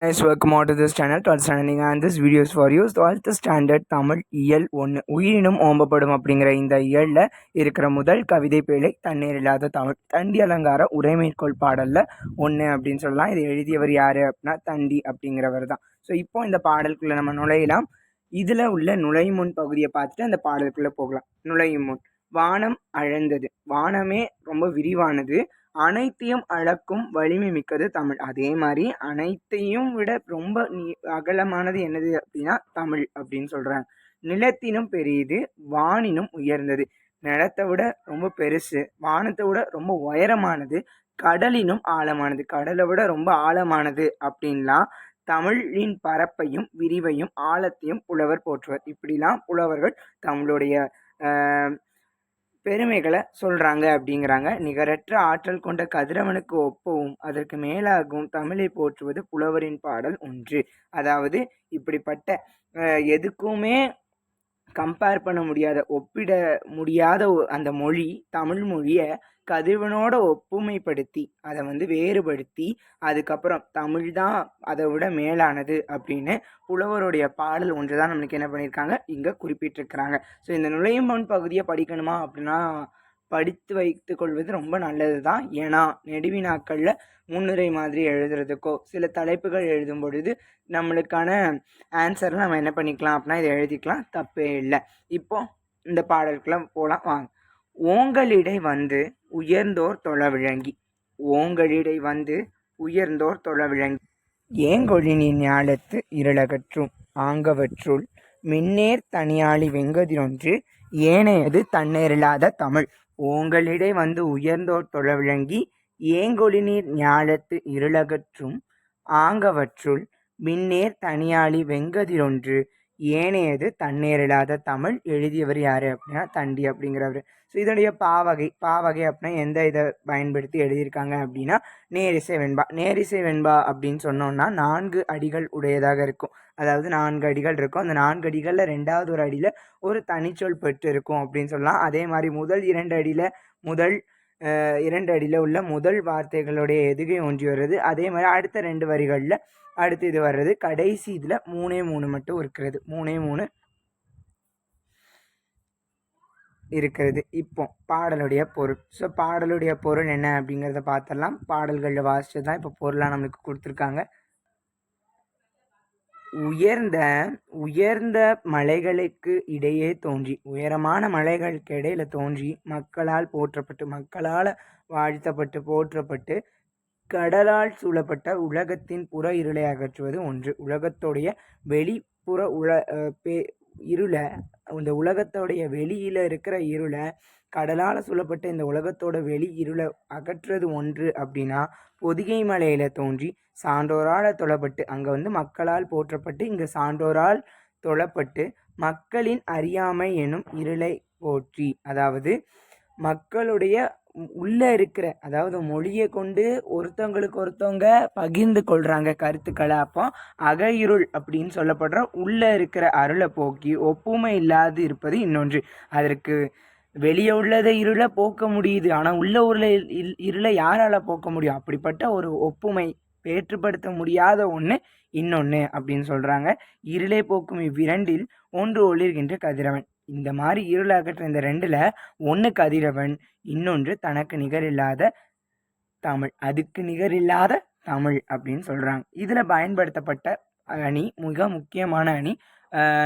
Guys, welcome to this channel, 12th standing, and this video is for you. 12th standard Tamil இயல் 1 உயிரினும் ஓம்பப்படும் அப்படிங்கிற இந்த இயலில் இருக்கிற முதல் கவிதை பேழை தண்ணீர் இல்லாத தமிழ் தண்டி அலங்கார உரைமேற்கோள் பாடலில் 1 அப்படின்னு சொல்லலாம். இதை எழுதியவர் யார் அப்படின்னா தண்டி அப்படிங்கிறவர் தான். ஸோ இப்போ இந்த பாடலுக்குள்ளே நம்ம நுழையலாம். இதில் உள்ள நுழைமுன் பகுதியை பார்த்துட்டு அந்த பாடலுக்குள்ளே போகலாம். நுழையும் முன் வானம் அழந்தது. வானமே ரொம்ப விரிவானது. அனைத்தையும் அளக்கும் வலிமை மிக்கது தமிழ். அதே மாதிரி அனைத்தையும் விட ரொம்ப அகலமானது என்னது அப்படின்னா தமிழ் அப்படின்னு சொல்கிறாங்க. நிலத்தினும் பெரியது, வானினும் உயர்ந்தது. நிலத்தை விட ரொம்ப பெருசு, வானத்தை விட ரொம்ப உயரமானது, கடலினும் ஆழமானது. கடலை விட ரொம்ப ஆழமானது அப்படின்லாம் தமிழின் பரப்பையும் விரிவையும் ஆழத்தையும் புலவர் போற்றுவர். இப்படிலாம் புலவர்கள் தமிழுடைய பெருமைகளை சொல்கிறாங்க அப்படிங்கிறாங்க. நிகரற்ற ஆற்றல் கொண்ட கதிரவனுக்கு ஒப்பவும் அதற்கு மேலாகவும் தமிழை போற்றுவது புலவரின் பாடல் ஒன்று. அதாவது இப்படிப்பட்ட எதுக்குமே கம்பேர் பண்ண முடியாத, ஒப்பிட முடியாத அந்த மொழி, தமிழ் மொழியை கதிரவனோட ஒப்புமைப்படுத்தி அதை வேறுபடுத்தி அதுக்கப்புறம் தமிழ் தான் அதை விட மேலானது அப்படின்னு புலவருடைய பாடல் ஒன்று தான் நம்மளுக்கு என்ன பண்ணியிருக்காங்க இங்கே குறிப்பிட்டிருக்கிறாங்க. ஸோ இந்த நுழையும் முன் பகுதியை படிக்கணுமா அப்படின்னா படித்து வைத்து கொள்வது ரொம்ப நல்லது தான். ஏன்னா நெடுவினாக்களில் முன்னுரை மாதிரி எழுதுறதுக்கோ சில தலைப்புகள் எழுதும் பொழுது நம்மளுக்கான ஆன்சரில் நம்ம என்ன பண்ணிக்கலாம் அப்படின்னா இதை எழுதிக்கலாம், தப்பே இல்லை. இப்போ இந்த பாடலுக்குலாம் போகலாம் வாங்க. ஓங்களிடை வந்து உயர்ந்தோர் தொழ விளங்கி. ஓங்களிடை வந்து உயர்ந்தோர் தொழ விளங்கி. ஏங்கொழினின் ஞாலத்து இருளகற்றும் ஆங்கவற்றுள் மின்னேர் தனியாளி வெங்கதிரொன்று ஏனையது தன்னேரில்லாத தமிழ். ஓங்களிடை வந்து உயர்ந்தோர் தொழ விளங்கி ஏங்கொழிநீர் ஞாலத்து இருளகற்றும் ஆங்கவற்றுள் மின்னேர் தனியாளி வெங்கதிரொன்று ஏனையது தன்னேரில்லாத தமிழ். எழுதியவர் யார் அப்படின்னா தண்டி அப்படிங்கிறவர். ஸோ இதனுடைய பாவகை அப்படின்னா எந்த இதை பயன்படுத்தி எழுதியிருக்காங்க அப்படின்னா நேரிசை வெண்பா. நேரிசை வெண்பா அப்படின்னு சொன்னோம்னா 4 அடிகள் உடையதாக இருக்கும். அதாவது 4 அடிகள் இருக்கும். அந்த 4 அடிகளில் 2வது ஒரு அடியில் ஒரு தனிச்சொல் பெற்று இருக்கும் அப்படின்னு சொல்லலாம். அதே மாதிரி முதல் 2 அடியில் உள்ள முதல் வார்த்தைகளுடைய எதுகை ஒன்றி வருது. அதே மாதிரி அடுத்த 2 வரிகளில் அடுத்து இது வர்றது. கடைசி இதில் 3 மட்டும் இருக்கிறது. 3 இருக்கிறது. இப்போ பாடலுடைய பொருள். ஸோ பாடலுடைய பொருள் என்ன அப்படிங்கிறத பார்த்துடலாம். பாடல்களில் வாசித்து தான் இப்போ பொருளாக நம்மளுக்கு கொடுத்துருக்காங்க. உயர்ந்த மலைகளுக்கு இடையே தோன்றி, உயரமான மலைகளுக்கு இடையில தோன்றி மக்களால் போற்றப்பட்டு, மக்களால் வாழ்த்தப்பட்டு போற்றப்பட்டு கடலால் சூழப்பட்ட உலகத்தின் புற இருளை அகற்றுவது ஒன்று. உலகத்துடைய வெளிப்புற இருளை, இந்த உலகத்தோடைய வெளியில் இருக்கிற இருளை, கடலால் சூழப்பட்ட இந்த உலகத்தோட வெளி இருளை அகற்றுறது ஒன்று அப்படின்னா பொதிகை மலையில் தோன்றி சான்றோரால் தொழப்பட்டு, அங்கே மக்களால் போற்றப்பட்டு இங்கே சான்றோரால் தொழப்பட்டு மக்களின் அறியாமை எனும் இருளை போற்றி. அதாவது மக்களுடைய உள்ளே இருக்கிற, அதாவது மொழியை கொண்டு ஒருத்தவங்க பகிர்ந்து கொள்கிறாங்க கருத்துக்களை. அப்போ அக இருள் அப்படின்னு சொல்லப்படுற உள்ளே இருக்கிற அருளை போக்கி ஒப்புமை இல்லாது இருப்பது இன்னொன்று. அதற்கு வெளியே உள்ளதை இருளை போக்க முடியுது, ஆனால் உள்ள இருளை யாரால் போக்க முடியும்? அப்படிப்பட்ட ஒரு ஒப்புமை வேற்றுப்படுத்த முடியாத ஒன்று இன்னொன்று அப்படின்னு சொல்கிறாங்க. இருளை போக்கும் இவ்விரண்டில் ஒன்று ஒளிர்கின்ற கதிரவன். இந்த மாதிரி இருளை அகற்ற இந்த 2ல் ஒன்று கதிரவன், இன்னொன்று தனக்கு நிகரில்லாத தமிழ். அதுக்கு நிகரில்லாத தமிழ் அப்படின்னு சொல்கிறாங்க. இதில் பயன்படுத்தப்பட்ட அணி மிக முக்கியமான அணி.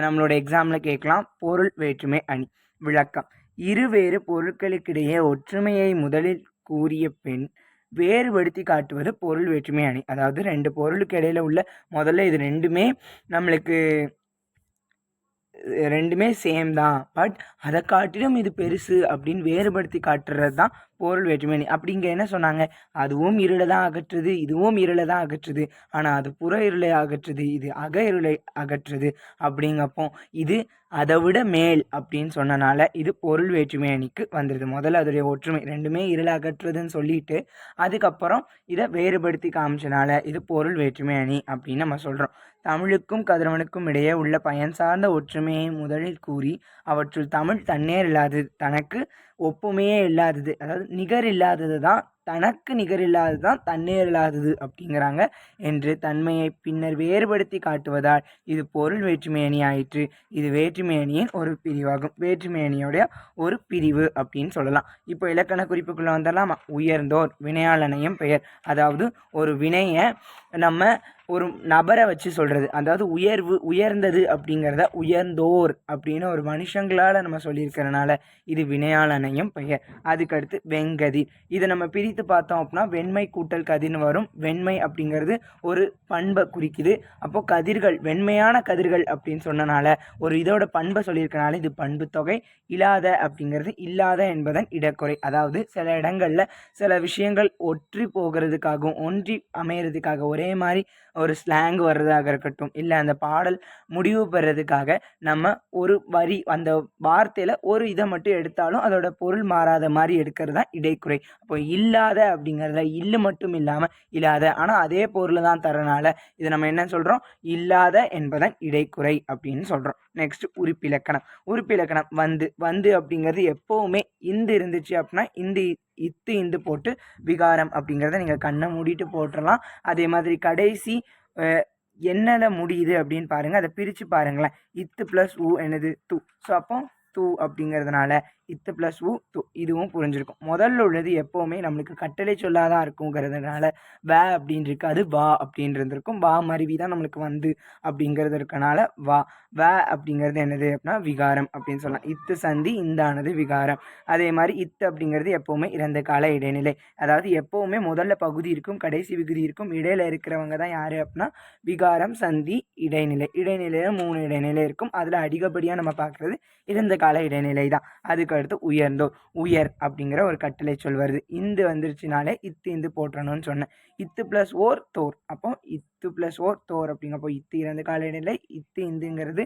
நம்மளோட எக்ஸாமில் கேட்கலாம். பொருள் வேற்றுமை அணி. விளக்கம்: இருவேறு பொருட்களுக்கிடையே ஒற்றுமையை முதலில் கூறிய பின் வேறுபடுத்தி காட்டுவது பொருள் வேற்றுமை அணி. அதாவது 2 பொருளுக்கு இடையில உள்ள முதல்ல இது ரெண்டுமே சேம் தான், பட் அதை காட்டிலும் இது பெருசு அப்படின்னு வேறுபடுத்தி காட்டுறது தான் பொருள் வேற்றுமை அணி. அப்படிங்க என்ன சொன்னாங்க? அதுவும் இருளை தான் அகற்றுது, இதுவும் இருளை தான் அகற்றுது, ஆனால் அது புற இருளை அகற்றுது, இது அக இருளை அகற்றுது. அப்படிங்கப்போ இது அதை விட மேல் அப்படின்னு சொன்னனால இது பொருள் வேற்றுமை அணிக்கு வந்துடுது. முதல்ல அதோடைய ஒற்றுமை, 2மே இருளை அகற்றுதுன்னு சொல்லிட்டு அதுக்கப்புறம் இதை வேறுபடுத்தி காமிச்சனால இது பொருள் வேற்றுமை அணி அப்படின்னு நம்ம சொல்கிறோம். தமிழுக்கும் கதிரவனுக்கும் இடையே உள்ள பயன் சார்ந்த ஒற்றுமையை முதலில் கூறி அவற்றுள் தமிழ் தன்னேர் இல்லாதது, தனக்கு ஒப்புமையே இல்லாதது, அதாவது நிகர் இல்லாதது தான் தனக்கு நிகரில்லாதது தான் தன்னிகரில்லாதது அப்படிங்கிறாங்க என்று தன்மையை பின்னர் வேறுபடுத்தி காட்டுவதால் இது பொருள் வேற்றுமையணி ஆயிற்று. இது வேற்றுமையணியின் ஒரு பிரிவாகும். வேற்றுமையணியோடைய ஒரு பிரிவு அப்படின்னு சொல்லலாம். இப்போ இலக்கண குறிப்புக்குள்ள வந்துடலாமா? உயர்ந்தோர் வினையாளனையும் பெயர், அதாவது ஒரு வினையை நம்ம ஒரு நபரை வச்சு சொல்கிறது, அதாவது உயர்ந்தது அப்படிங்கிறத உயர்ந்தோர் அப்படின்னு ஒரு மனுஷங்களால் நம்ம சொல்லியிருக்கிறனால இது வினையாளனையும் பெயர். அதுக்கடுத்து வெங்கதிர், இதை நம்ம பிரித்து பார்த்தோம் அப்படின்னா வெண்மை கூட்டல் கதிர்னு வரும். வெண்மை அப்படிங்கிறது ஒரு பண்பை குறிக்குது. அப்போது கதிர்கள் வெண்மையான கதிர்கள் அப்படின்னு சொன்னனால ஒரு இதோட பண்பை சொல்லியிருக்கனால இது பண்பு தொகை. இல்லாத அப்படிங்கிறது இல்லாத என்பதன் இடக்குறை, அதாவது சில இடங்களில் சில விஷயங்கள் ஒன்றி போகிறதுக்காகவும் ஒன்றி அமையறதுக்காக ஒரே மாதிரி ஒரு ஸ்லாங் வர்றதாக இருக்கட்டும், இல்லை அந்த பாடல் முடிவு பெறதுக்காக நம்ம ஒரு வரி அந்த வார்த்தையில் ஒரு இதை மட்டும் எடுத்தாலும் அதோட பொருள் மாறாத மாதிரி எடுக்கிறது தான் இடைக்குறை. அப்போ இல்லாத அப்படிங்கிறத இல்லு மட்டும் இல்லாமல் இல்லாத ஆனால் அதே பொருளை தான் தரனால இதை நம்ம என்ன சொல்கிறோம்? இல்லாத என்பதன் இடைக்குறை அப்படின்னு சொல்கிறோம். நெக்ஸ்ட் உறுப்பிலக்கணம். உறுப்பிலக்கணம் வந்து அப்படிங்கிறது எப்போவுமே இந்து இருந்துச்சு அப்படின்னா இத்து இந்து போட்டு விகாரம் அப்படிங்கிறத நீங்கள் கண்ணை மூடிட்டு போட்டுடலாம். அதே மாதிரி கடைசி என்னென்ன முடியுது அப்படின்னு பாருங்கள், அதை பிரித்து பாருங்களேன். இத்து ப்ளஸ் ஊ என்னது து. ஸோ அப்போ து அப்படிங்கிறதுனால இத்து ப்ளஸ் ஊ து, இதுவும் புரிஞ்சிருக்கும். முதல்ல உள்ளது எப்போவுமே நம்மளுக்கு கட்டளை சொல்லாதான் இருக்குங்கிறதுனால வே அப்படின்னு இருக்கு, அது வா அப்படின்னு இருந்திருக்கும். வா மருவி தான் நம்மளுக்கு வந்து அப்படிங்கிறது இருக்கனால வா. வே அப்படிங்கிறது என்னது அப்படின்னா விகாரம் அப்படின்னு சொல்லலாம். இத்து சந்தி இந்தானது விகாரம். அதே மாதிரி இத்து அப்படிங்கிறது எப்போவுமே இறந்த கால இடைநிலை, அதாவது எப்போவுமே முதல்ல பகுதி இருக்கும் கடைசி விகுதி இருக்கும். இடையில இருக்கிறவங்க தான் யார் அப்படின்னா விகாரம் சந்தி இடைநிலை. இடைநிலையில் 3 இடைநிலை இருக்கும். அதில் அதிகப்படியாக நம்ம பார்க்குறது இறந்த கால இடைநிலை தான். அதுக்கு அடுத்து உயர்ந்தோர். உயர் அப்படிங்கிற ஒரு கட்டளை சொல் வருது. இந்து வந்துருச்சுனாலே இத்து இந்து போட்டணும்னு சொன்னேன். இத்து ப்ளஸ் ஓர் தோர், அப்போ இத்து ப்ளஸ் ஓர் தோர் அப்படிங்கப்போ இத்து இறந்த கால இடைநிலை, இத்து இந்துங்கிறது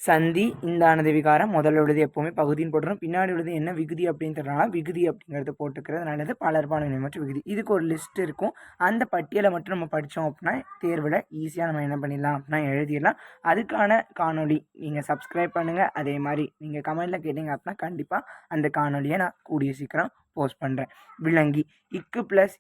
சந்தி, இந்தானது விகாரம். முதல்ல உள்ளது எப்போவுமே பகுதின்னு போட்டுரும். பின்னாடி உள்ளது என்ன விகுதி அப்படின்னு தெரியலாம், விகுதி அப்படிங்கிறது போட்டுக்கிறது நல்லது. பலர்பால் வினைமுற்று விகுதி, இதுக்கு ஒரு லிஸ்ட் இருக்கும். அந்த பட்டியலை மட்டும் நம்ம படித்தோம் அப்படின்னா தேர்வில் ஈஸியாக நம்ம என்ன பண்ணிடலாம் அப்படின்னா எழுதிடலாம். அதுக்கான காணொலி நீங்கள் சப்ஸ்கிரைப் பண்ணுங்கள். அதே மாதிரி நீங்கள் கமெண்டில் கேட்டீங்க அப்படின்னா கண்டிப்பாக அந்த காணொலியை நான் கூடிய சீக்கிரம் போஸ்ட் பண்ணுறேன். விலங்கி, இக்கு ப்ளஸ்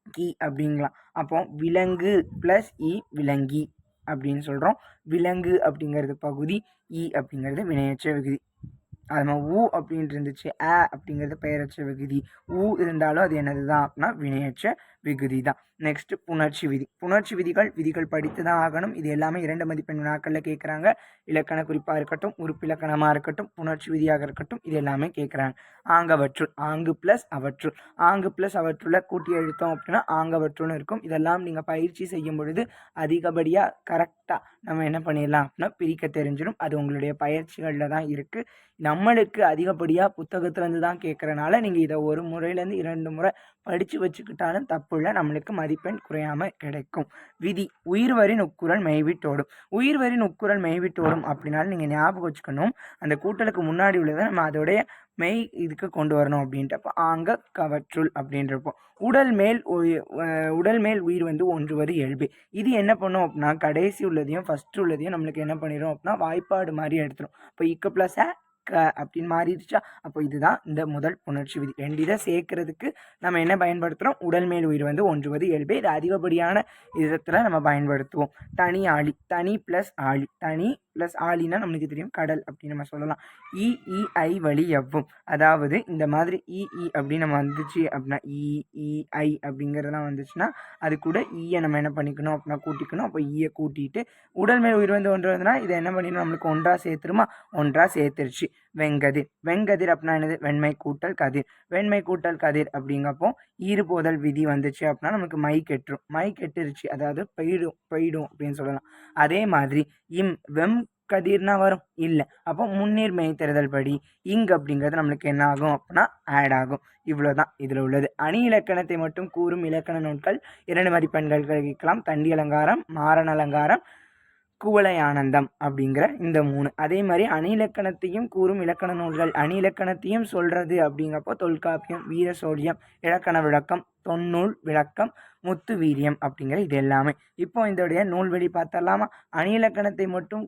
கி அப்படிங்கலாம். அப்போ விலங்கு ப்ளஸ் இ விலங்கி அப்படின்னு சொல்கிறோம். விலங்கு அப்படிங்கிறது பகுதி, இ அப்படிங்கிறது வினையற்ற விகுதி. அது நம்ம ஊ அப்படின்னு இருந்துச்சு, அப்படிங்கிறது பெயரற்ற விகுதி. ஊ இருந்தாலும் அது என்னது தான் அப்படின்னா வினையற்ற விகுதி தான். நெக்ஸ்ட் புணர்ச்சி விதி. புணர்ச்சி விதிகள் படித்து தான் ஆகணும். இது எல்லாமே 2 மதிப்பெண் வினாக்களில் கேட்குறாங்க. இலக்கண குறிப்பாக இருக்கட்டும், உறுப்பிலக்கணமாக இருக்கட்டும், புணர்ச்சி விதியாக இருக்கட்டும், இது எல்லாமே கேட்குறாங்க. ஆங்கவற்றுள், ஆங்கு ப்ளஸ் அவற்றுள், ஆங்கு ப்ளஸ் அவற்றுள்ள கூட்டி எழுத்தோம் அப்படின்னா ஆங்கவற்றுள்னு இருக்கும். இதெல்லாம் நீங்கள் பயிற்சி செய்யும் பொழுது அதிகப்படியாக கரெக்டாக நம்ம என்ன பண்ணிடலாம் அப்படின்னா பிரிக்க தெரிஞ்சிடும். அது உங்களுடைய பயிற்சிகளில் தான் இருக்குது. நம்மளுக்கு அதிகப்படியாக புத்தகத்துலேருந்து தான் கேட்குறனால நீங்கள் இதை ஒரு முறையிலேருந்து 2 முறை படித்து வச்சுக்கிட்டாலும் தப்பு இல்லை, நம்மளுக்கு மதிப்பெண் குறையாமல் கிடைக்கும். விதி, உயிர்வரின் உட்குரல் மெய்விட்டோடும். உயிர்வரின் உட்குரல் மெய்விட்டோடும் அப்படின்னாலும் நீங்கள் ஞாபகம் வச்சுக்கணும், அந்த கூட்டலுக்கு முன்னாடி உள்ளதை நம்ம அதோடைய மெய் இதுக்கு கொண்டு வரணும் அப்படின்ட்டு. அப்போ ஆங்க கவற்றுள் அப்படின்றப்போ உடல் மேல் உயிர் வந்து ஒன்றுவது இயல்பு. இது என்ன பண்ணும் அப்படின்னா கடைசி உள்ளதையும் ஃபஸ்ட்டு உள்ளதையும் நம்மளுக்கு என்ன பண்ணிடும் அப்படின்னா வாய்ப்பாடு மாதிரி எடுத்துரும். இப்போ இக்கு ப்ளஸ் அப்படின்னு மாறிடுச்சா, அப்போ இதுதான் இந்த முதல் புணர்ச்சி விதி. 2 இதை சேர்க்கறதுக்கு நம்ம என்ன பயன்படுத்துகிறோம்? உடல் மேல் உயிர் வந்து ஒன்றுவது இயல்பு. இது அதிகப்படியான விதத்தில் நம்ம பயன்படுத்துவோம். தனி ஆழி, தனி ப்ளஸ் ஆழி, தனி ப்ளஸ் ஆழினா நம்மளுக்கு தெரியும் கடல் அப்படின்னு நம்ம சொல்லலாம். இ ஐ வழி எவ்வும், அதாவது இந்த மாதிரி இ அப்படின்னு நம்ம வந்துச்சு அப்படின்னா ஐ அப்படிங்கிறதெல்லாம் வந்துச்சுன்னா அது கூட ஈயை நம்ம என்ன பண்ணிக்கணும் அப்படின்னா கூட்டிக்கணும். அப்போ ஈயை கூட்டிட்டு உடல் மேல் உயிர் வந்து ஒன்று வந்துன்னா இதை என்ன பண்ணிடணும், நம்மளுக்கு ஒன்றா சேர்த்துருமா, ஒன்றா சேர்த்துருச்சு. வெங்கதிர் அப்படின்னா என்னது? வெண்மை கூட்டல் கதிர். வெண்மை கூட்டல் கதிர் அப்படிங்கப்போ ஈறுபோதல் விதி வந்துச்சு அப்படின்னா நமக்கு மை கெட்டுருச்சு, அதாவது போயிடும் அப்படின்னு சொல்லலாம். அதே மாதிரி வெம் கதிர்னா வரும் இல்லை, அப்போ முன்னீர் மெய்த்தெறுதல் படி அப்படிங்கிறது நம்மளுக்கு என்ன ஆகும் அப்படின்னா ஆட் ஆகும். இவ்வளோதான் இதில் உள்ளது. அணி இலக்கணத்தை மட்டும் கூறும் இலக்கண நூல்கள் 2 மதிப்பெண்கள் கிடைக்கலாம். தண்டி அலங்காரம், மாரண அலங்காரம், குவளை ஆனந்தம் அப்படிங்கிற இந்த 3. அதே மாதிரி அணி இலக்கணத்தையும் கூறும் இலக்கண நூல்கள், அணி இலக்கணத்தையும் சொல்கிறது அப்படிங்கப்போ தொல்காப்பியம், வீர சோழியம், இலக்கண விளக்கம், தொன்னூல் விளக்கம் முத்து வீரியம் அப்படிங்கிற இது எல்லாமே. இப்போ இதோடைய நூல்வெளி பார்த்தரலாமா? அணியிலக்கணத்தை மட்டும்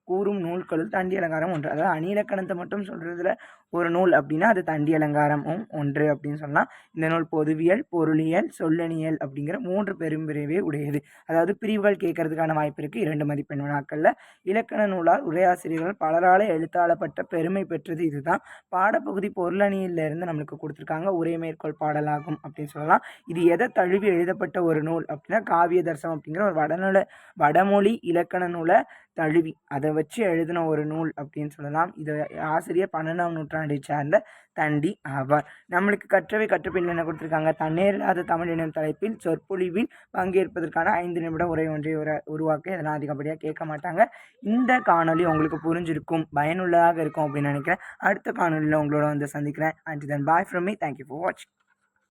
கூறும் நூல்களுள் தண்டி அலங்காரம் ஒன்று. அதாவது அணியிலக்கணத்தை மட்டும் சொல்றதுல ஒரு நூல் அப்படின்னா அது தண்டி அலங்காரமும் ஒன்று அப்படின்னு சொல்லலாம். இந்த நூல் பொதுவியல், பொருளியல், சொல்லணியல் அப்படிங்கிற 3 பெரும்பிரிவை உடையது. அதாவது பிரிவுகள் கேட்கறதுக்கான வாய்ப்பு இருக்கு 2 மதிப்பெண் வினாக்கள்ல. இலக்கண நூலால் உரையாசிரியர்கள் பலரால எழுத்தாளப்பட்ட பெருமை பெற்றது இதுதான். பாடப்பகுதி பொருளணியிலிருந்து நம்மளுக்கு கொடுத்துருக்காங்க. உரை மேற்கோள் பாடலாகும் அப்படின்னு சொல்லலாம். இது எதை தழுவி எழுதப்பட்ட ஒரு நூல் அப்படின்னா காவிய தர்சனம் அப்படிங்கிற ஒரு வடமொழி இலக்கண நூலை தழுவி அதை வச்சு எழுதின ஒரு நூல் அப்படின்னு சொல்லலாம். இது ஆசிரியர் 12ஆம் நூற்றாண்டை சார்ந்த தண்டி ஆவார். நம்மளுக்கு கற்றவை கற்றபின் என்ன கொடுத்துருக்காங்க? தன்னேரில்லாத தமிழ் எனும் தலைப்பில் சொற்பொழிவில் பங்கேற்பதற்கான 5 நிமிட உரை ஒன்றை உருவாக்க இதெல்லாம் அதிகப்படியாக கேட்க மாட்டாங்க. இந்த காணொலி உங்களுக்கு புரிஞ்சிருக்கும், பயனுள்ளதாக இருக்கும் அப்படின்னு நினைக்கிறேன். அடுத்த காணொலியில் உங்களோட வந்து சந்திக்கிறேன். And then bye from me. Thank you for வாட்சிங்.